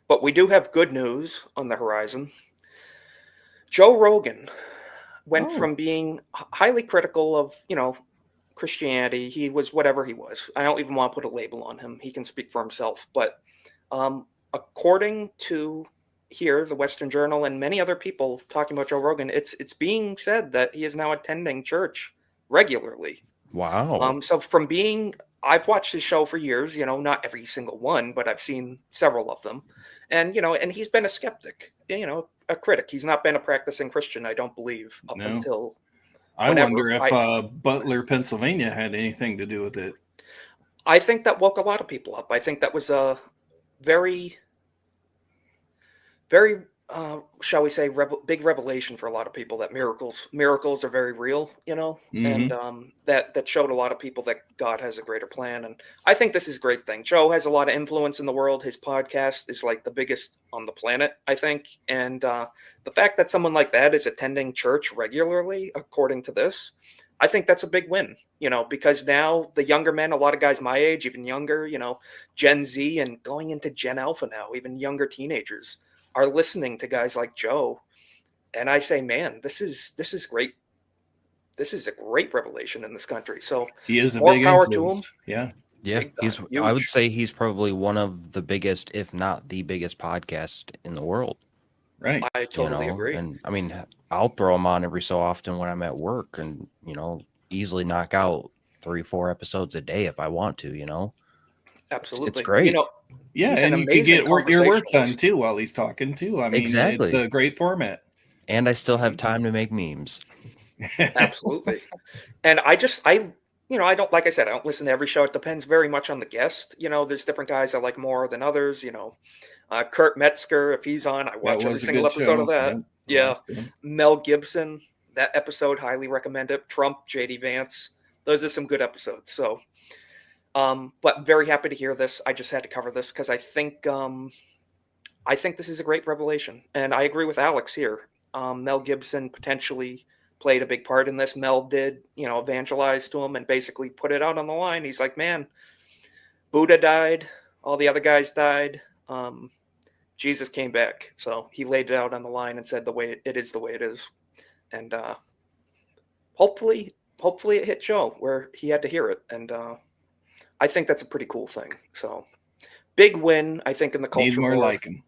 But we do have good news on the horizon. Joe Rogan went Oh, from being highly critical of, Christianity. He was whatever he was. I don't even want to put a label on him. He can speak for himself. But according to here, the Western Journal, and many other people talking about Joe Rogan, it's being said that he is now attending church regularly. Wow. So from being, I've watched his show for years, not every single one, but I've seen several of them. And, and he's been a skeptic, a critic. He's not been a practicing Christian, I don't believe, up no. until I whenever. wonder if Butler, Pennsylvania had anything to do with it. I think that woke a lot of people up. I think that was a very, very, shall we say, big revelation for a lot of people that miracles are very real, and that showed a lot of people that God has a greater plan. And I think this is a great thing. Joe has a lot of influence in the world. His podcast is like the biggest on the planet, I think. And the fact that someone like that is attending church regularly, according to this, I think that's a big win, because now the younger men, a lot of guys my age, even younger, Gen Z and going into Gen Alpha now, even younger teenagers are listening to guys like Joe. And I say, man, this is great. This is a great revelation in this country. So he is a more big power influence. to him. Yeah. Yeah, I would say he's probably one of the biggest, if not the biggest podcast in the world. Right. I totally agree. And I mean, I'll throw him on every so often when I'm at work and, easily knock out 3-4 episodes a day if I want to. Absolutely. It's great. Yeah, he's and an you can get your work done conversationalist. too while he's talking too. I mean, Exactly. It's a great format. And I still have time to make memes. Absolutely. And I don't, like I said, I don't listen to every show. It depends very much on the guest. There's different guys I like more than others. Kurt Metzger, if he's on, I watch every single episode of that. Yeah. Mel Gibson, that episode, highly recommend it. Trump, JD Vance, those are some good episodes. So, but I'm very happy to hear this. I just had to cover this because I think this is a great revelation, and I agree with Alex here. Mel Gibson potentially played a big part in this. Mel did, evangelize to him and basically put it out on the line. He's like, man, Buddha died, all the other guys died. Jesus came back, so he laid it out on the line and said it is the way it is, and hopefully it hit Joe where he had to hear it, and I think that's a pretty cool thing. So big win, I think, in the culture Need more war. like him.